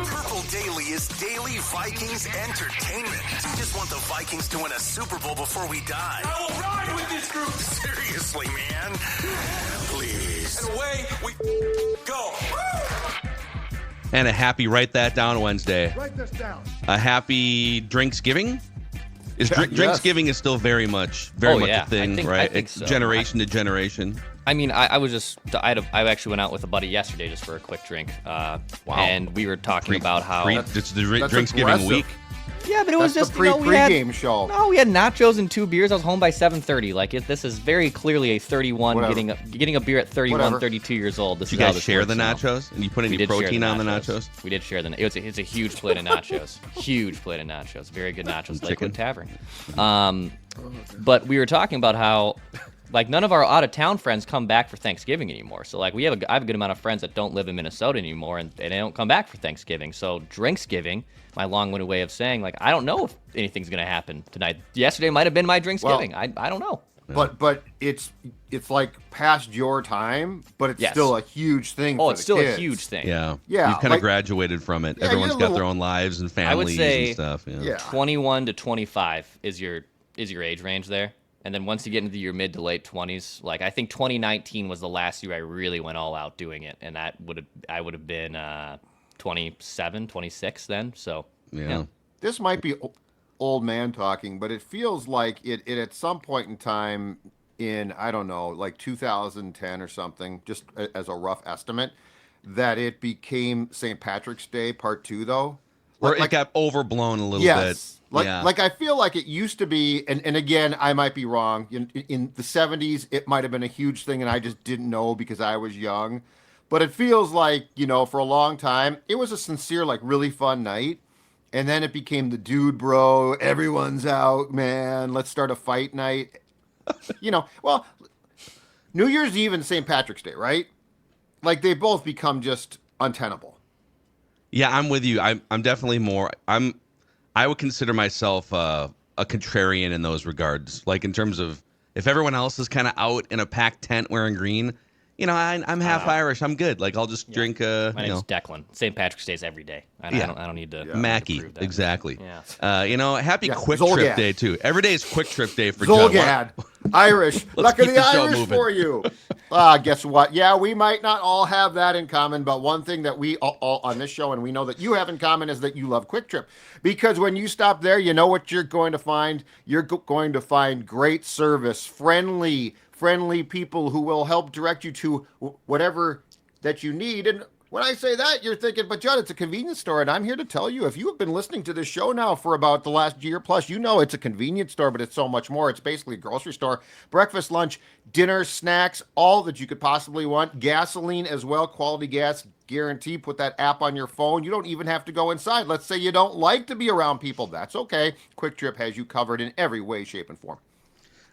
Purple Daily is daily Vikings entertainment. We just want the Vikings to win a Super Bowl before we die. I will ride with this group. Seriously, man. Please. And away we go. And a happy Write That Down Wednesday. Write this down. A happy Drinksgiving? Drinksgiving is still very much a thing, right? I think It's so. generation to generation. I mean, I actually went out with a buddy yesterday just for a quick drink. Wow. And we were talking about how. It's the that's Drinksgiving aggressive. week. Yeah, but it was That's just the pre-game show. No, we had nachos and 2 beers. I was home by 7:30. Like this is very clearly a 31 Whatever. getting a beer at 31, Whatever. 32 years old. Did you guys share the nachos? And you put any protein on the nachos? We did share the. It's a huge plate of nachos. Huge plate of nachos. Very good nachos. Lakewood Tavern. But we were talking about how. Like, none of our out-of-town friends come back for Thanksgiving anymore. So, like, I have a good amount of friends that don't live in Minnesota anymore, and they don't come back for Thanksgiving. So, Drinksgiving, my long-winded way of saying, like, I don't know if anything's going to happen tonight. Yesterday might have been my Drinksgiving. Well, I don't know. But it's like past your time, but it's still a huge thing. Oh, for it's the still kids. a huge thing. Yeah. Yeah, You kind of like- graduated from it. Yeah, Everyone's you're a got little- their own lives and I would families say and stuff. Yeah. 21 to 25 is your age range there. And then once you get into your mid to late 20s, like I think 2019 was the last year I really went all out doing it, and I would have been 27, 26 then. So Yeah. This might be old man talking, but it feels like it at some point in time in, I don't know, like 2010 or something, just as a rough estimate, that it became St. Patrick's Day Part 2, though. Or it got overblown a little Yes. bit. Like I feel like it used to be, and again, I might be wrong. In the 70s, it might have been a huge thing, and I just didn't know because I was young. But it feels like, for a long time, it was a sincere, like, really fun night. And then it became the dude, bro. Everyone's out, man. Let's start a fight night. Well, New Year's Eve and St. Patrick's Day, right? Like, they both become just untenable. Yeah, I'm with you. I'm definitely more. I would consider myself a contrarian in those regards. Like in terms of if everyone else is kind of out in a packed tent wearing green, I'm half Irish. I'm good. Like I'll just drink. my name's Declan. St. Patrick's Day is every day. I don't need to. Mackie, prove that. exactly. Yeah. Happy Quick Zolgad. Trip Day too. Every day is Quick Trip Day for Judd. Zolgad. Irish. Luck of keep the the show Irish moving. for you. Guess what? Yeah, we might not all have that in common, but one thing that we all on this show, and we know that you have in common, is that you love Quick Trip. Because when you stop there, you know what you're going to find? You're going to find great service, friendly people who will help direct you to whatever that you need. And when I say that, you're thinking, but Judd, it's a convenience store. And I'm here to tell you, if you have been listening to this show now for about the last year plus, it's a convenience store, but it's so much more. It's basically a grocery store. Breakfast, lunch, dinner, snacks, all that you could possibly want. Gasoline as well, quality gas guarantee. Put that app on your phone. You don't even have to go inside. Let's say you don't like to be around people. That's okay. Quick Trip has you covered in every way, shape, and form.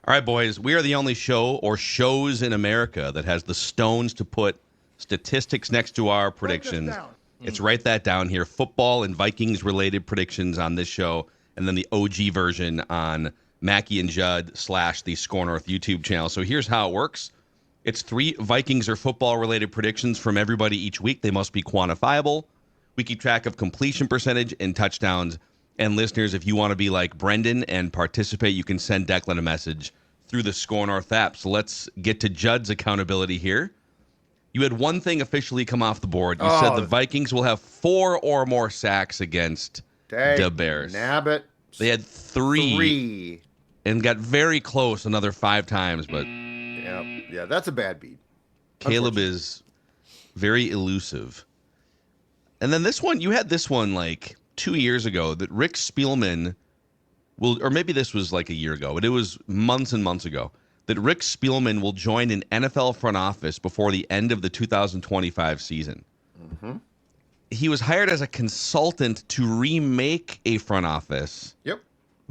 All right, boys. We are the only show or shows in America that has the stones to put statistics next to our predictions. down. It's Write That Down here. Football and Vikings related predictions on this show, and then the OG version on Mackie and Judd / the Score North YouTube channel. So here's how it works. It's 3 Vikings or football related predictions from everybody each week. They must be quantifiable. We keep track of completion percentage and touchdowns. And listeners, if you want to be like Brendan and participate, you can send Declan a message through the Score North app. So let's get to Judd's accountability here. You had one thing officially come off the board. You said the Vikings will have 4 or more sacks against the Bears. Nabbit. They had 3 and got very close another 5 times, but Yeah, that's a bad beat. Caleb is very elusive. And then this one, you had this one like 2 years ago that Rick Spielman will, or maybe this was like a year ago, but it was months and months ago, that Rick Spielman will join an NFL front office before the end of the 2025 season. Mm-hmm. He was hired as a consultant to remake a front office. Yep.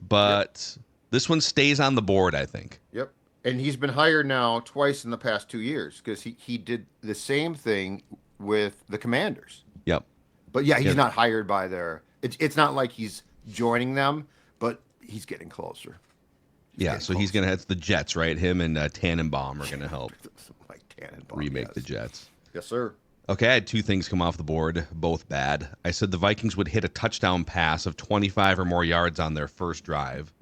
But this one stays on the board, I think. Yep. And he's been hired now twice in the past 2 years because he did the same thing with the Commanders. Yep. But yeah, he's not hired by their. It's not like he's joining them, but he's getting closer. He's going to have the Jets, right? Him and Tannenbaum are going to help Like Tannenbaum, remake the Jets. Yes, sir. Okay, I had two things come off the board, both bad. I said the Vikings would hit a touchdown pass of 25 or more yards on their first drive.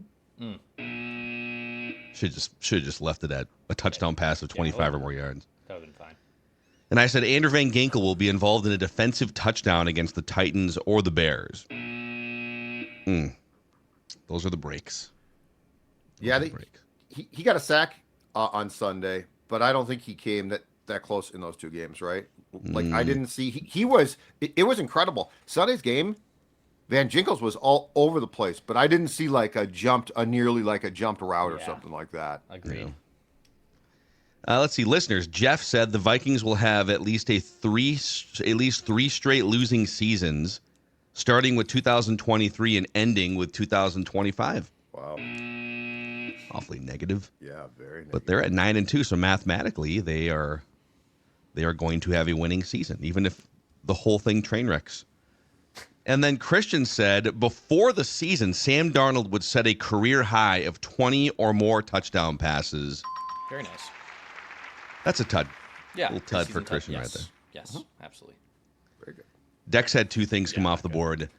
Should have just left it at a touchdown pass of 25 or more yards. That would have been fine. And I said Andrew Van Ginkel will be involved in a defensive touchdown against the Titans or the Bears. Those are the breaks. Yeah, he got a sack on Sunday, but I don't think he came that close in those two games, right? Like I didn't see he was. It was incredible. Sunday's game, Van Jinkels was all over the place, but I didn't see like a jumped route or something like that. Agreed. Yeah. Let's see, listeners. Jeff said the Vikings will have at least three straight losing seasons, starting with 2023 and ending with 2025. Wow. Awfully negative. Yeah, very negative. But they're at 9-2, so mathematically they are going to have a winning season, even if the whole thing train wrecks. And then Christian said before the season, Sam Darnold would set a career high of 20 or more touchdown passes. Very nice. That's a tud. Yeah. A little tud for Christian yes. right there. Yes, absolutely. Very good. Dex had two things come off the board.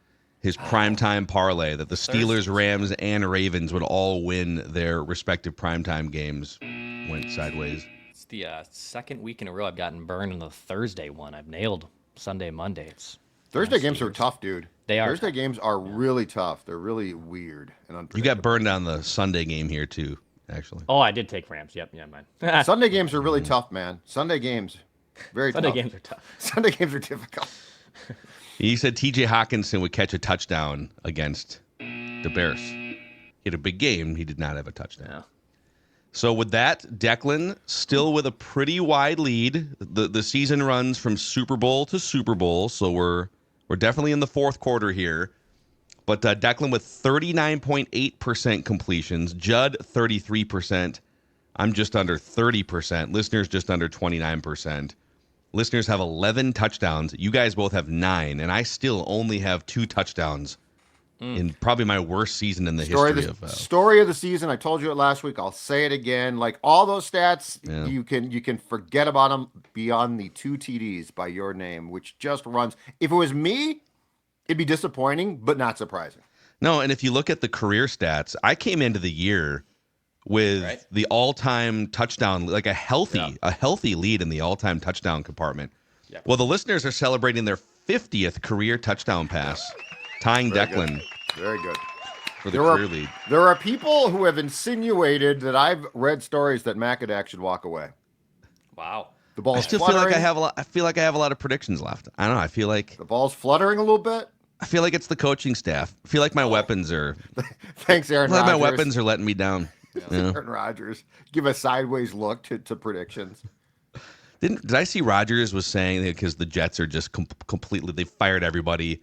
His primetime parlay that the Steelers, Rams, and Ravens would all win their respective primetime games went sideways. It's the second week in a row I've gotten burned on the Thursday one. I've nailed Sunday, Monday. Thursday games are tough, dude. They are. Thursday games are really tough. They're really weird and unpredictable. You got burned on the Sunday game here too, actually. Oh, I did take Rams. Yep, yeah, mine. Sunday games are really tough, man. Sunday games, very tough. Sunday games are tough. Sunday games are difficult. He said T.J. Hawkinson would catch a touchdown against the Bears. He had a big game. He did not have a touchdown. Yeah. So with that, Declan still with a pretty wide lead. The season runs from Super Bowl to Super Bowl, so we're definitely in the fourth quarter here. But Declan with 39.8% completions, Judd 33%. I'm just under 30%. Listeners just under 29%. Listeners have 11 touchdowns. You guys both have 9, and I still only have 2 touchdowns in probably my worst season in the history of story of the season. I told you it last week. I'll say it again. Like all those stats, you can forget about them beyond the 2 TDs by your name, which just runs. If it was me, it'd be disappointing, but not surprising. No, and if you look at the career stats, I came into the year with the all-time touchdown, like a healthy lead in the all-time touchdown compartment. Yeah. Well, the listeners are celebrating their 50th career touchdown pass, tying Declan. Very good. For the career lead. There are people who have insinuated that I've read stories that Macadac should walk away. Wow. The ball's I still fluttering. feel like I have a lot of predictions left. I don't know. I feel like The ball's fluttering a little bit. I feel like it's the coaching staff. I feel like my weapons are. Thanks, Aaron I feel like Rodgers. my weapons are letting me down. Yeah. Aaron Rodgers. Give a sideways look to predictions. Did I see Rodgers was saying because the Jets are just completely they fired everybody,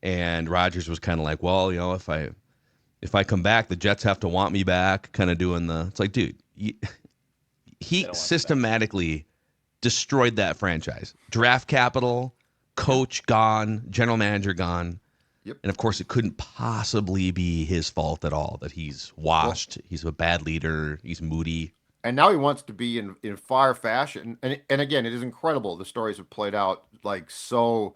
and Rodgers was kind of like, well, if I come back, the Jets have to want me back. Kind of doing it's like, dude, he systematically destroyed that franchise. Draft capital, coach gone, general manager gone. Yep. And of course, it couldn't possibly be his fault at all that he's washed. Well, he's a bad leader. He's moody. And now he wants to be in fire fashion. And again, it is incredible. The stories have played out like so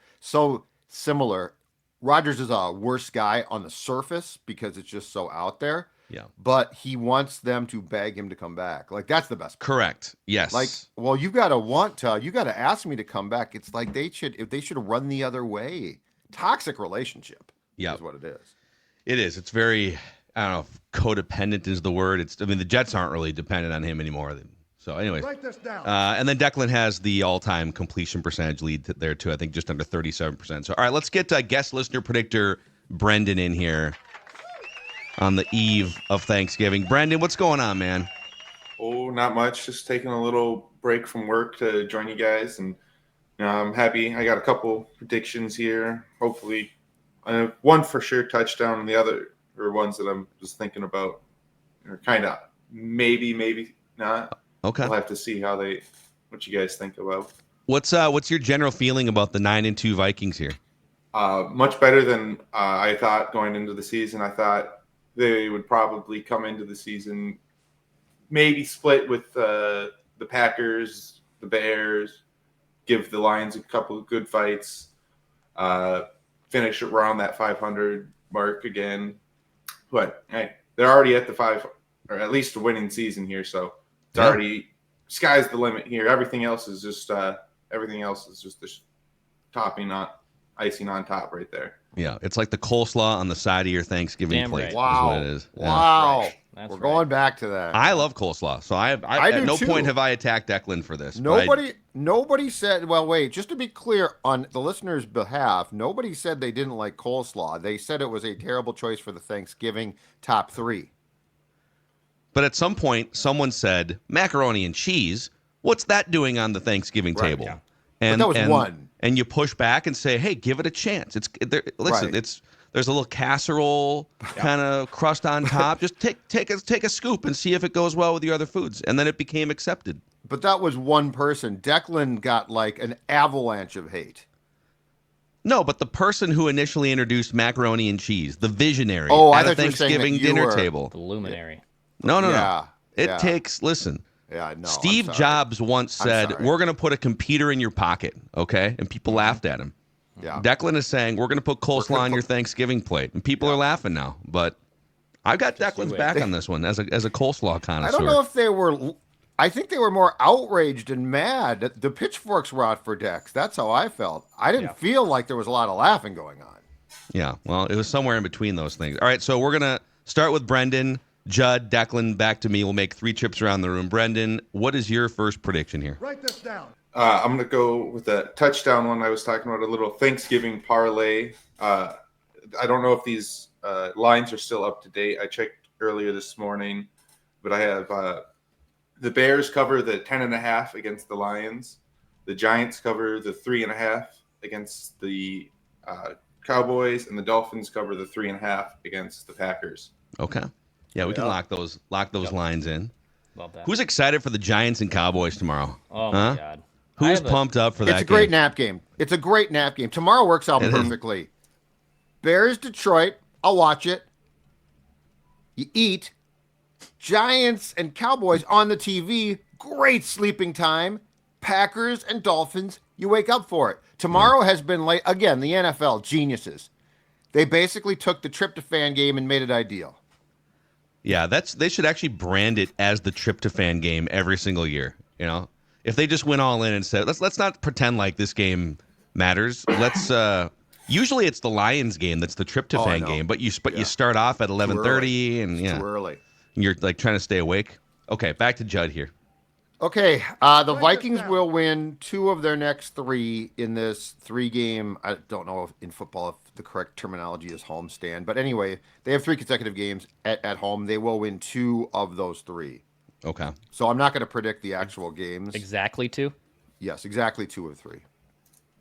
similar. Rodgers is a worse guy on the surface because it's just so out there. Yeah. But he wants them to beg him to come back. Like that's the best part. Correct. Yes. Like, well, you got to ask me to come back. It's like they should run the other way. Toxic relationship. Yeah. Is what it is. It is. It's very, I don't know if codependent is the word. The Jets aren't really dependent on him anymore. So anyways, write this down. And then Declan has the all-time completion percentage lead there too. I think just under 37%. So all right, let's get guest listener predictor Brendan in here on the eve of Thanksgiving. Brendan, what's going on, man? Oh, not much. Just taking a little break from work to join you guys, and I'm happy. I got a couple predictions here. Hopefully, one for sure touchdown, and the other are ones that I'm just thinking about. Are kind of maybe not. Okay. We'll have to see what you guys think about. What's your general feeling about the 9-2 Vikings here? Much better than I thought going into the season. I thought they would probably come into the season maybe split with the Packers, the Bears, give the Lions a couple of good fights, finish around that 500 mark again. But hey, they're already at the 5, or at least a winning season here, so it's already sky's the limit here. Everything else is just the topping, not icing on top right there. Yeah, it's like the coleslaw on the side of your Thanksgiving Damn plate. right. Wow. Is what it is. Yeah. Wow. That's We're right. going back to that. I love coleslaw, so I do at no too. point have I attacked Declan for this. but Nobody said, well, wait, just to be clear on the listeners' behalf, nobody said they didn't like coleslaw. They said it was a terrible choice for the Thanksgiving top 3. But at some point, someone said macaroni and cheese. What's that doing on the Thanksgiving Right, table? yeah. And But that was one. And you push back and say, "Hey, give it a chance." Listen, Right. there's a little casserole kind of crust on top. Just take a scoop and see if it goes well with your other foods, and then it became accepted. But that was one person. Declan got like an avalanche of hate. No, but the person who initially introduced macaroni and cheese, the visionary Oh, I at a thought you were saying that Thanksgiving you dinner were- table. The luminary. No. Yeah, It yeah. takes. Listen. Yeah, no. Steve I'm sorry. Jobs once I'm said, sorry. "We're going to put a computer in your pocket," okay? And people laughed at him. Yeah. Declan is saying, "We're going to put coleslaw gonna on your put- Thanksgiving plate," and people are laughing now. But I've got Declan's do it. back on this one as a coleslaw I connoisseur. don't know if they were. I think they were more outraged and mad. The pitchforks were out for Dex. That's how I felt. I didn't feel like there was a lot of laughing going on. Yeah, well, it was somewhere in between those things. All right, so we're gonna start with Brendan, Judd, Declan. Back to me. We'll make 3 trips around the room. Brendan, what is your first prediction here? I'm going to go with the touchdown one I was talking about, a little Thanksgiving parlay. I don't know if these lines are still up to date. I checked earlier this morning, but I have the Bears cover the 10.5 against the Lions. The Giants cover the 3.5 against the Cowboys, and the Dolphins cover the 3.5 against the Packers. Okay. Yeah, we can lock those lines in. Love that. Who's excited for the Giants and Cowboys tomorrow? Oh my God. Who's I have pumped up for that? It's a great game? nap game. It's a great nap game. Tomorrow works out It is. perfectly. Bears, Detroit. I'll watch it. You eat. Giants and Cowboys on the TV. Great sleeping time. Packers and Dolphins. You wake up for it. Tomorrow has been late. Again, the NFL, geniuses. They basically took the tryptophan game and made it ideal. Yeah, they should actually brand it as the tryptophan game every single year. You know, if they just went all in and said, let's not pretend like this game matters. Let's usually it's the Lions game that's the tryptophan know. game, but you start off at 11:30 and Too early. you're like trying to stay awake. Okay, back to Judd here. Okay, the Vikings will win 2 of their next 3 in this 3-game. I don't know if in football if the correct terminology is homestand, but anyway, they have 3 consecutive games at home. They will win 2 of those 3. Okay. So I'm not going to predict the actual games. Exactly 2. Yes, exactly 2 of 3.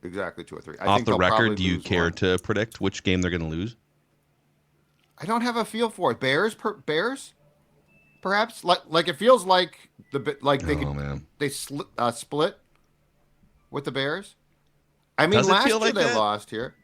Exactly 2 of 3. I Off think the they'll record, probably do you lose care one. to predict which game they're going to lose? I don't have a feel for it. Bears, perhaps. Like it feels like they Man. they split with the Bears. I mean, Does it last feel year like they that? lost here.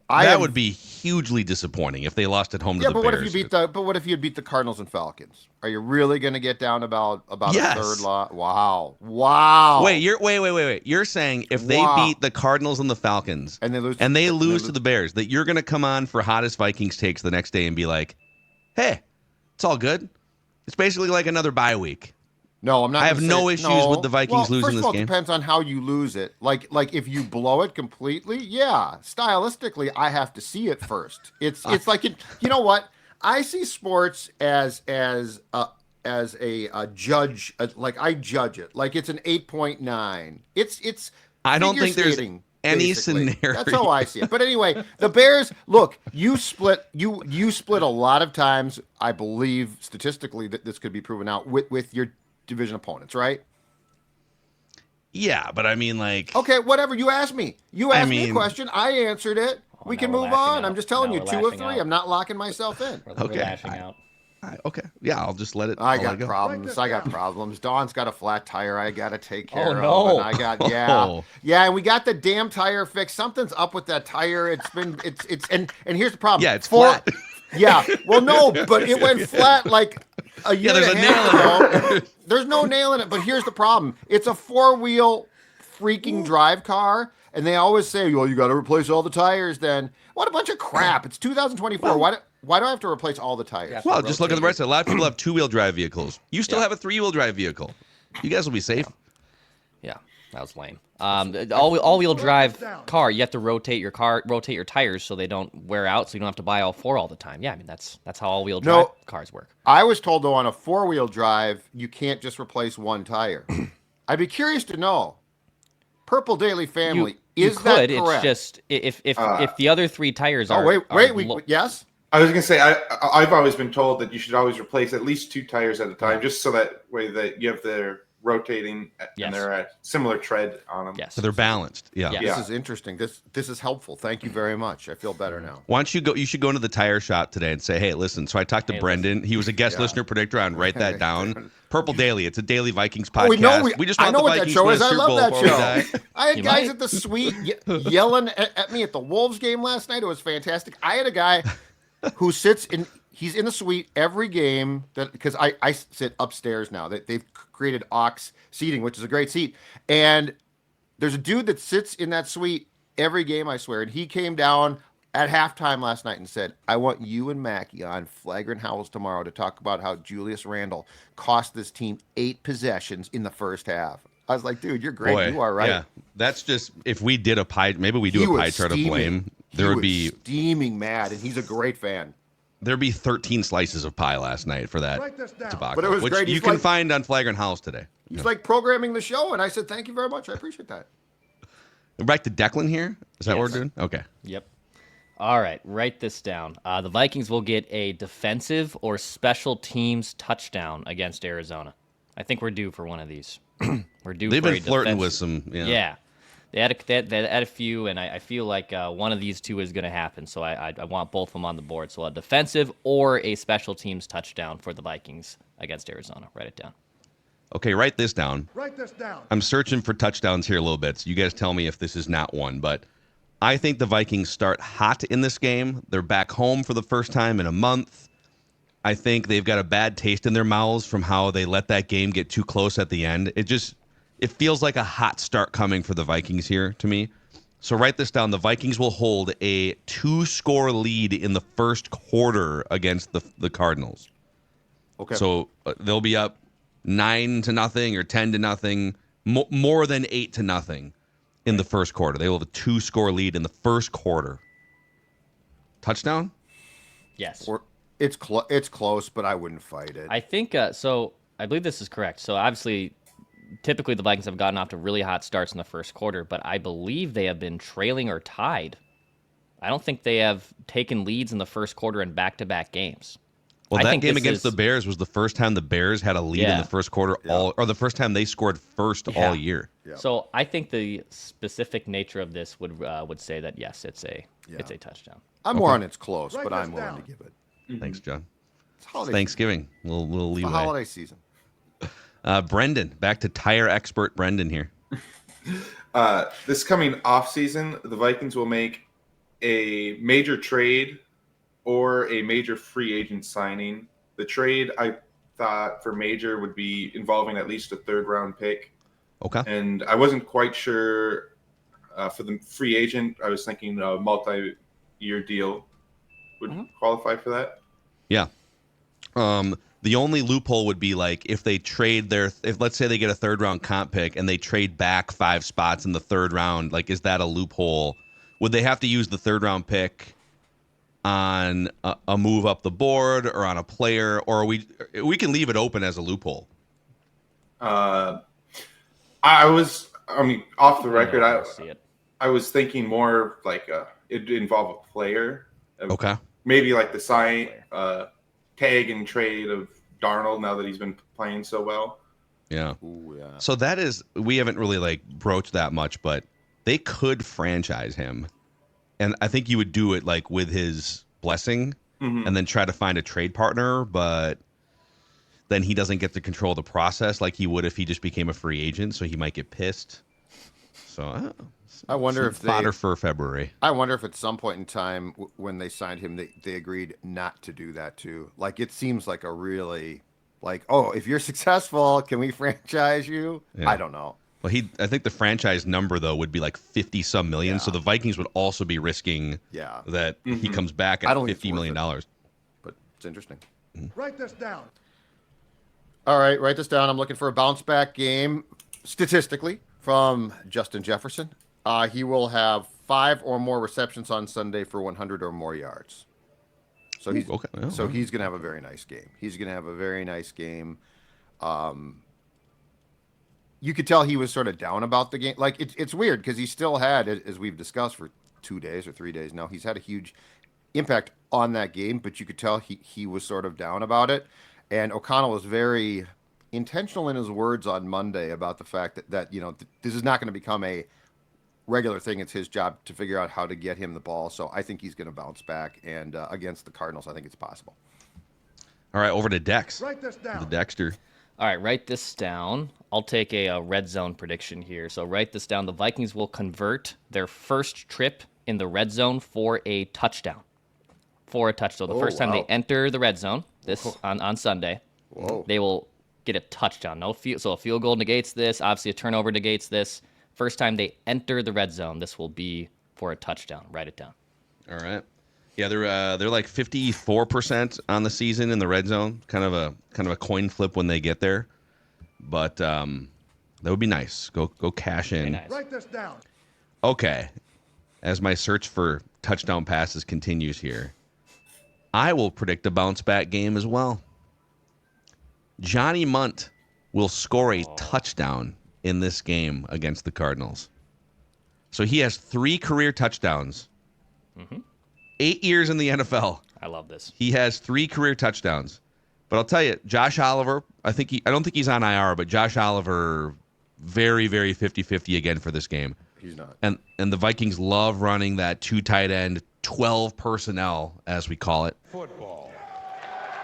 That would be hugely disappointing if they lost at home to Yeah, the but Bears. what if you beat the Cardinals and Falcons? Are you really going to get down about Yes. a third loss? Wow. Wait, you're saying if they Wow. beat the Cardinals and the Falcons And they lose to the Bears, that you're going to come on for hottest Vikings takes the next day and be like, "Hey, it's all good. It's basically like another bye week." No, I'm not. I have gonna no say- issues with the Vikings losing first this of all, game. It depends on how you lose it. Like if you blow it completely, yeah. Stylistically, I have to see it first. It's like you know what? I see sports as a judge. Like I judge it. Like it's an 8.9. It's. I don't figure think there's skating, any basically. scenario. That's how I see it. But anyway, the Bears. Look, you split a lot of times. I believe statistically that this could be proven out with your division opponents, right? Yeah, but I mean, like, Okay, whatever. You asked me. You asked me a mean- question. I answered it. We now can we're move lashing on. out. I'm just telling Now you, we're 2 of lashing 3. out. I'm not locking myself in. We're Okay. lashing out. okay, yeah, I'll just let it. I I'll let got it go. problems. I got problems. Dawn's got a flat tire. I got to take care of. no. And I got Oh. yeah, and we got the damn tire fixed. Something's up with that tire. It's and here's the problem. Yeah, it's flat. Yeah, well, no, but it went flat like a year there's and a a half nail in ago. There's no nail in it, but here's the problem. It's a 4-wheel freaking drive car, and they always say, well, you got to replace all the tires then. What a bunch of crap. It's 2024. Why do I have to replace all the tires? Well, just look at the rest. A lot of people have two-wheel drive vehicles. You still have a three-wheel drive vehicle. You guys will be safe. Yeah, that was lame. All-wheel drive car, you have to rotate your tires so they don't wear out, so you don't have to buy all four all the time. Yeah, I mean that's how all-wheel drive cars work. I was told though on a four-wheel drive you can't just replace one tire. I'd be curious to know. Purple Daily Family, is that correct? It's just if the other three tires are. Yes. I was gonna say I've always been told that you should always replace at least 2 tires at a time, just so that way that you have their rotating and they're at similar tread on them. Yes. So they're balanced. Yeah. This is interesting. This is helpful. Thank you very much. I feel better now. Why don't you go? You should go into the tire shop today and say, "Hey, listen." So I talked to Brendan. He was a guest listener predictor. And write that down. Purple Daily. It's a daily Vikings podcast. We just want I know the what Vikings that show to win is. a I Super love Bowl that before we show. die. I had guys at the suite yelling at me at the Wolves game last night. It was fantastic. I had a guy who sits in. He's in the suite every game because I sit upstairs now. They've created aux seating, which is a great seat. And there's a dude that sits in that suite every game, I swear. And he came down at halftime last night and said, I want you and Mackie on Flagrant Howls tomorrow to talk about how Julius Randle cost this team 8 possessions in the first half. I was like, dude, you're great. Boy, you are right. Yeah, that's just if we did a pie. Maybe we do a pie chart of blame. There would be steaming mad, and he's a great fan. There'd be 13 slices of pie last night for that debacle, but it was which great. you can find on Flagrant House today. He's like programming the show, and I said, thank you very much. I appreciate that. Back to Declan here. Is that what we're doing? Okay. Yep. All right, write this down. The Vikings will get a defensive or special teams touchdown against Arizona. I think we're due for one of these. We're due. They've for been flirting with some. Yeah. They had a few, and I feel like one of these two is going to happen. So I want both of them on the board. So a defensive or a special teams touchdown for the Vikings against Arizona. Write it down. Okay, write this down. Write this down. I'm searching for touchdowns here a little bit. So you guys tell me if this is not one. But I think the Vikings start hot in this game. They're back home for the first time in a month. I think they've got a bad taste in their mouths from how they let that game get too close at the end. It feels like a hot start coming for the Vikings here to me. So write this down. The Vikings will hold a 2-score lead in the first quarter against the Cardinals. Okay. So they'll be up 9-0 or 10-0, more than 8-0 in the first quarter. They will have a 2-score lead in the first quarter. Touchdown? Yes. It's close, but I wouldn't fight it. I think so. I believe this is correct. So obviously, typically the Vikings have gotten off to really hot starts in the first quarter, but I believe they have been trailing or tied. I don't think they have taken leads in the first quarter in back-to-back games. Well, that game against the Bears was the first time the Bears had a lead in the first quarter, or the first time they scored first all year. Yeah. So I think the specific nature of this would say that yes, it's a touchdown. I'm more on it's close, but I'm willing to give it. Thanks, John. It's Thanksgiving, a little leeway. It's the holiday season. Brendan, back to tire expert Brendan here. This coming off season, the Vikings will make a major trade or a major free agent signing. The trade I thought for major would be involving at least a 3rd-round pick. Okay. And I wasn't quite sure for the free agent. I was thinking a multi-year deal would qualify for that. Yeah. The only loophole would be like if they trade if let's say they get a 3rd-round comp pick and they trade back 5 spots in the 3rd round, like is that a loophole? Would they have to use the 3rd-round pick on a move up the board or on a player, or we can leave it open as a loophole? Off the record, I was thinking more like it'd involve a player. Okay. Maybe like the sign, tag and trade of Darnold now that he's been playing so well. Yeah. Ooh, yeah. So that is, we haven't really like broached that much, but they could franchise him. And I think you would do it like with his blessing and then try to find a trade partner, but then he doesn't get to control the process like he would if he just became a free agent. So he might get pissed. So I wonder if fodder for February. I wonder if at some point in time when they signed him, they agreed not to do that too. Like it seems like a really if you're successful, can we franchise you? Yeah. I don't know. Well, I think the franchise number though would be like 50-some million. Yeah. So the Vikings would also be risking that he comes back at $50 million. But it's interesting. Write this down. All right, write this down. I'm looking for a bounce back game statistically from Justin Jefferson. He will have 5 or more receptions on Sunday for 100 or more yards. So he's okay. Oh, so he's going to have a very nice game. He's going to have a very nice game. You could tell he was sort of down about the game. Like it's weird because he still had, as we've discussed for 2 days or 3 days now, he's had a huge impact on that game, but you could tell he was sort of down about it. And O'Connell was very intentional in his words on Monday about the fact that this is not going to become a regular thing. It's his job to figure out how to get him the ball. So I think he's going to bounce back. And against the Cardinals, I think it's possible. All right, over to Dex. Write this down. The Dexter. All right, write this down. I'll take a red zone prediction here. So write this down. The Vikings will convert their first trip in the red zone for a touchdown. The first time they enter the red zone on Sunday, they will get a touchdown. So a field goal negates this. Obviously, a turnover negates this. First time they enter the red zone, this will be for a touchdown. Write it down. All right. Yeah, they're like 54% on the season in the red zone. Kind of a coin flip when they get there, but that would be nice. Go cash in. Nice. Write this down. Okay. As my search for touchdown passes continues here, I will predict a bounce back game as well. Johnny Munt will score a touchdown in this game against the Cardinals. So he has 3 career touchdowns. 8 years in the NFL. I love this. He has 3 career touchdowns. But I'll tell you, Josh Oliver, I don't think he's on IR, but Josh Oliver, very, very 50-50 again for this game. He's not. And the Vikings love running that 2 tight end, 12 personnel, as we call it. Football.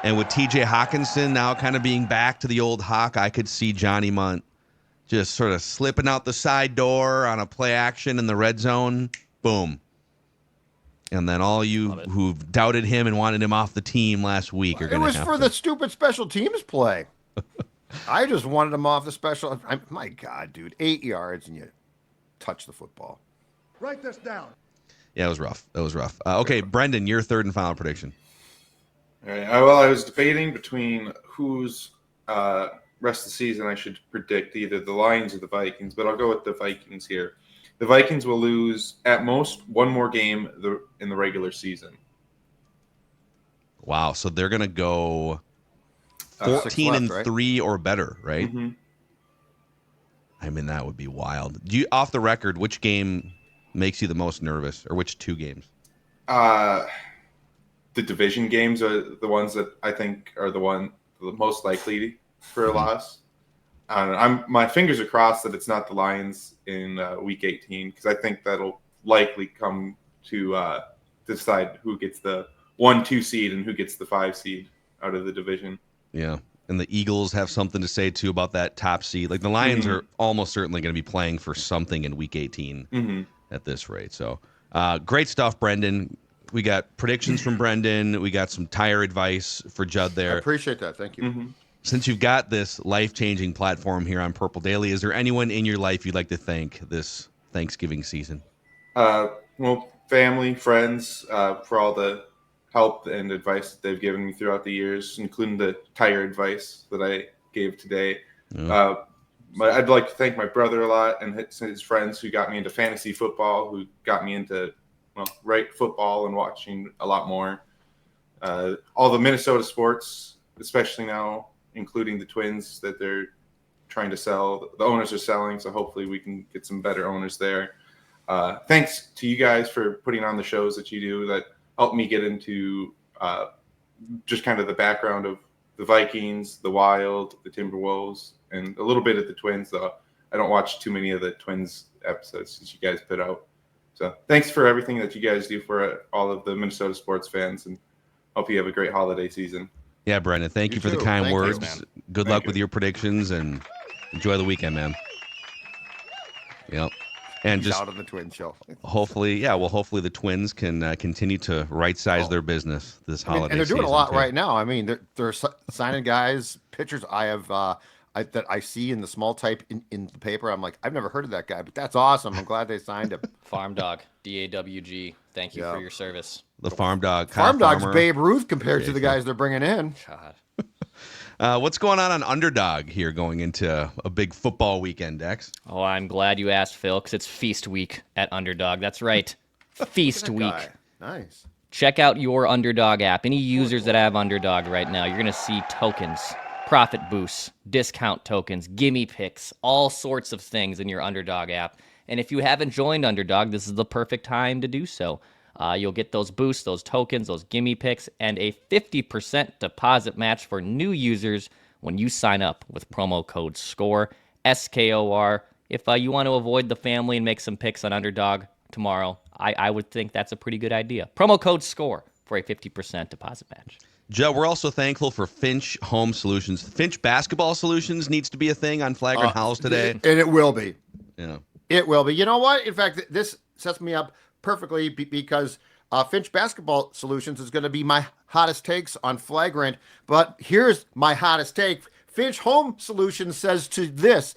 And with TJ Hawkinson now kind of being back to the old Hawk, I could see Johnny Munt just sort of slipping out the side door on a play action in the red zone. Boom. And then all you who've doubted him and wanted him off the team last week are going to have to. It was for the stupid special teams play. I just wanted him off the special. My God, dude. 8 yards and you touch the football. Write this down. Yeah, it was rough. Okay, Brendan, your third and final prediction. All right. Well, I was debating between whose rest of the season I should predict, either the Lions or the Vikings, but I'll go with the Vikings here. The Vikings will lose at most one more game in the regular season. Wow, so they're going to go 14-3 or better, right? Mm-hmm. I mean, that would be wild. Off the record, which game makes you the most nervous, or which 2 games? The division games are the ones that I think are the most likely for a loss. My fingers are crossed that it's not the Lions in Week 18, because I think that'll likely come to decide who gets the 1-2 seed and who gets the 5 seed out of the division. Yeah, and the Eagles have something to say too about that top seed. Like the Lions are almost certainly going to be playing for something in Week 18 at this rate. So great stuff, Brendan. We got predictions from Brendan. We got some tire advice for Judd there. I appreciate that. Thank you. Since you've got this life-changing platform here on Purple Daily, is there anyone in your life you'd like to thank this Thanksgiving season? Well, family, friends, for all the help and advice that they've given me throughout the years, including the tire advice that I gave today. I'd like to thank my brother a lot and his friends who got me into fantasy football, who got me into football and watching a lot more. All the Minnesota sports, especially now, including the Twins that they're trying to sell. The owners are selling, so hopefully we can get some better owners there. Thanks to you guys for putting on the shows that you do that help me get into just kind of the background of the Vikings, the Wild, the Timberwolves, and a little bit of the Twins, though I don't watch too many of the Twins episodes that you guys put out. So thanks for everything that you guys do for all of the Minnesota sports fans, and hope you have a great holiday season. Yeah, Brendan, thank you for the kind words. Good luck with your predictions, and enjoy the weekend, man. Yep. And just out on the Twins show. Hopefully the Twins can continue to right-size their business this holiday season. And they're doing a lot right now. I mean, they're signing guys, pitchers. I have that I see in the small type in the paper. I'm like, I've never heard of that guy, but that's awesome. I'm glad they signed him. Farm Dog, DAWG. Thank you Yeah. for your service. The farm dog. Farm Dog's farmer. Babe Ruth compared to the guys they're bringing in. God. What's going on Underdog here going into a big football weekend, Dex? Oh, I'm glad you asked, Phil, because it's feast week at Underdog. That's right. Feast week. Guy. Nice. Check out your Underdog app. Any users that have Underdog right now, you're going to see tokens, profit boosts, discount tokens, gimme picks, all sorts of things in your Underdog app. And if you haven't joined Underdog, this is the perfect time to do so. You'll get those boosts, those tokens, those gimme picks, and a 50% deposit match for new users when you sign up with promo code SCORE, SKOR. If you want to avoid the family and make some picks on Underdog tomorrow, I would think that's a pretty good idea. Promo code SCORE for a 50% deposit match. Joe, we're also thankful for Finch Home Solutions. Finch Basketball Solutions needs to be a thing on Flagrant Howls today. And it will be. Yeah. It will be. You know what? In fact, this sets me up perfectly because Finch Basketball Solutions is going to be my hottest takes on Flagrant. But here's my hottest take. Finch Home Solutions says to this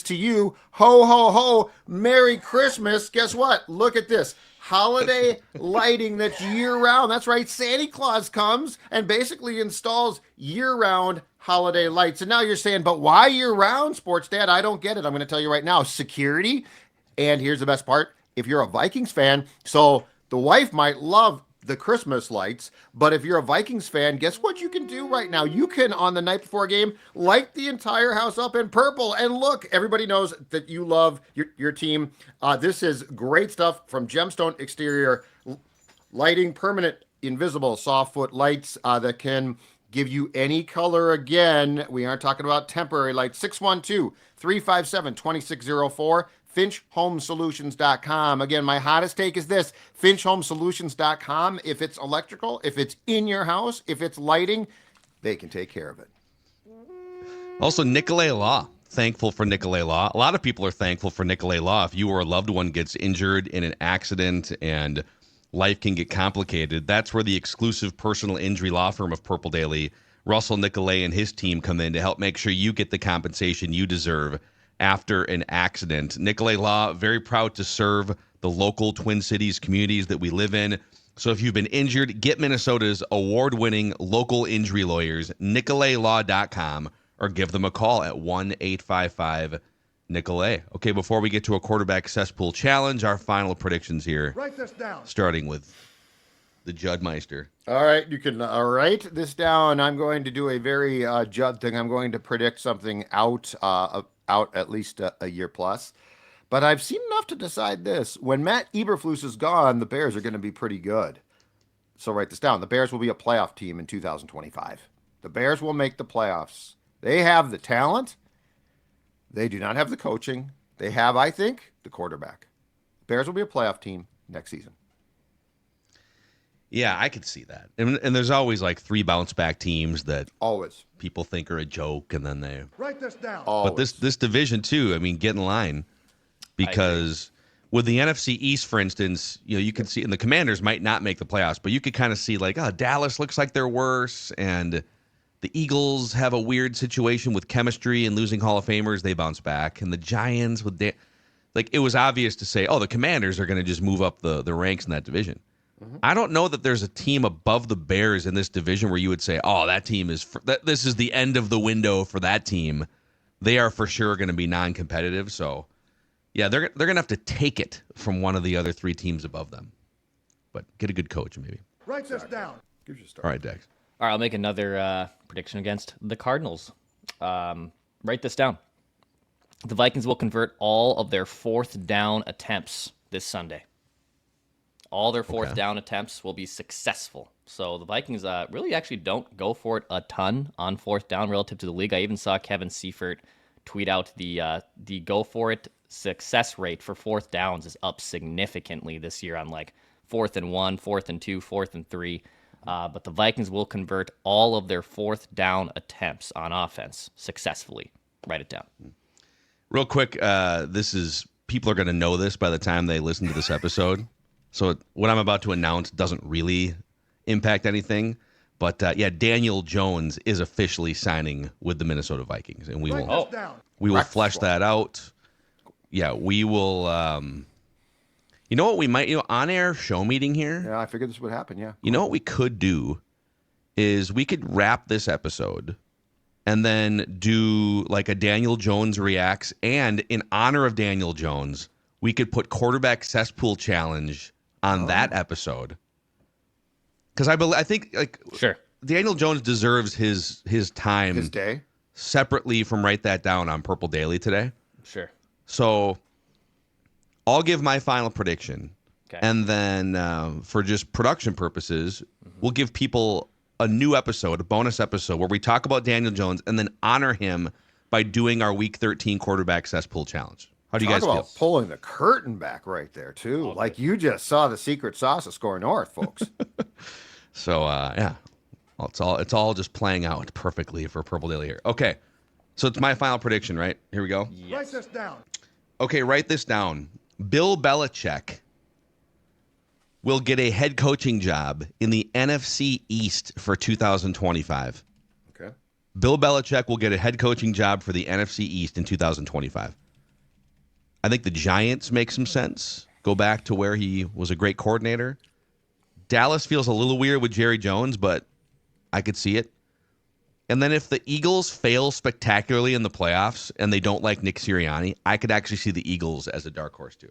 to you, ho, ho, ho, Merry Christmas. Guess what? Look at this. Holiday lighting that's year-round. That's right. Santa Claus comes and basically installs year-round holiday lights. And now you're saying, but why year-round, Sports Dad? I don't get it. I'm going to tell you right now. Security. And here's the best part. If you're a Vikings fan, so the wife might love the Christmas lights, but if you're a Vikings fan, guess what you can do right now? You can, on the night before a game, light the entire house up in purple. And look, everybody knows that you love your team. This is great stuff from Gemstone Exterior Lighting, permanent invisible softfoot lights that can give you any color again. We aren't talking about temporary lights. 612-357-2604. FinchHomeSolutions.com. Again, my hottest take is this. FinchHomeSolutions.com. If it's electrical, if it's in your house, if it's lighting, they can take care of it. Also, Nicolay Law. Thankful for Nicolay Law. A lot of people are thankful for Nicolay Law. If you or a loved one gets injured in an accident and life can get complicated, that's where the exclusive personal injury law firm of Purple Daily, Russell Nicolay and his team, come in to help make sure you get the compensation you deserve after an accident. Nicolay Law, very proud to serve the local Twin Cities communities that we live in. So if you've been injured, get Minnesota's award-winning local injury lawyers, nicolaylaw.com, or give them a call at 1-855-NICOLAY. Okay, before we get to a quarterback cesspool challenge, our final predictions here. Write this down. Starting with the Judmeister. All right, you can write this down. I'm going to do a very Judd thing. I'm going to predict something out at least a year plus. But I've seen enough to decide this. When Matt Eberflus is gone, the Bears are going to be pretty good. So write this down. The Bears will be a playoff team in 2025. The Bears will make the playoffs. They have the talent. They do not have the coaching. They have, I think, the quarterback. Bears will be a playoff team next season. Yeah, I could see that. And there's always like three bounce back teams that Always. people think are a joke, and then they. Write this down. But this division too, I mean, get in line, because with the NFC East, for instance, you can see, and the Commanders might not make the playoffs, but you could kind of see like, Dallas looks like they're worse, and the Eagles have a weird situation with chemistry and losing Hall of Famers. They bounce back, and the Giants with it was obvious to say, the Commanders are going to just move up the ranks in that division. I don't know that there's a team above the Bears in this division where you would say, that team is this is the end of the window for that team. They are for sure going to be non-competitive. So, yeah, they're going to have to take it from one of the other three teams above them. But get a good coach, maybe. Write this down. Gives you a start. All right, Dex. All right, I'll make another prediction against the Cardinals. Write this down. The Vikings will convert all of their fourth down attempts this Sunday. All their fourth down attempts will be successful. So the Vikings really actually don't go for it a ton on fourth down relative to the league. I even saw Kevin Seifert tweet out the go for it success rate for fourth downs is up significantly this year on like 4th and 1, 4th and 2, 4th and 3. But the Vikings will convert all of their fourth down attempts on offense successfully. Write it down. Real quick, people are going to know this by the time they listen to this episode. So what I'm about to announce doesn't really impact anything. But yeah, Daniel Jones is officially signing with the Minnesota Vikings, and we Write will this down. flesh that out. Yeah, we will. You know what we might, on air show meeting here. Yeah, I figured this would happen. Yeah. You know what we could do is we could wrap this episode and then do like a Daniel Jones reacts, and in honor of Daniel Jones, we could put quarterback cesspool challenge on that episode. Because I think like Sure. Daniel Jones deserves his time, His day. separately from Write That Down on Purple Daily today. Sure. So I'll give my final prediction. Okay. And then for just production purposes, we'll give people a new episode, a bonus episode, where we talk about Daniel Jones and then honor him by doing our Week 13 quarterback cesspool challenge. How do you guys Talk about feel? pulling the curtain back right there, too. Like you just saw the secret sauce of Score North, folks. So, yeah, it's all just playing out perfectly for Purple Daily here. Okay, so it's my final prediction, right? Here we go. Write this down. Okay, write this down. Bill Belichick will get a head coaching job in the NFC East for 2025. Okay. Bill Belichick will get a head coaching job for the NFC East in 2025. I think the Giants make some sense. Go back to where he was a great coordinator. Dallas feels a little weird with Jerry Jones, but I could see it. And then if the Eagles fail spectacularly in the playoffs and they don't like Nick Sirianni, I could actually see the Eagles as a dark horse too.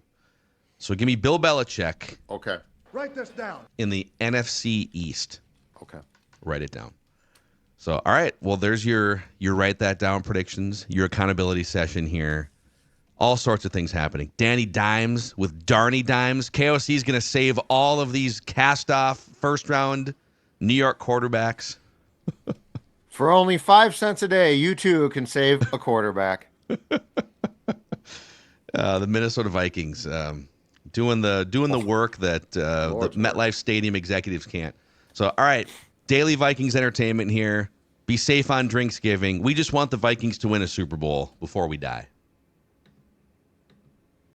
So give me Bill Belichick Okay. Write this down. in the NFC East. Okay. Write it down. So, all right. Well, there's your Write That Down predictions, your accountability session here. All sorts of things happening. Danny Dimes with Darny Dimes. KOC is going to save all of these cast-off first-round New York quarterbacks. For only 5 cents a day, you too can save a quarterback. The Minnesota Vikings doing the work that the Lord's MetLife Stadium executives can't. So, all right, Daily Vikings Entertainment here. Be safe on Drinksgiving. We just want the Vikings to win a Super Bowl before we die.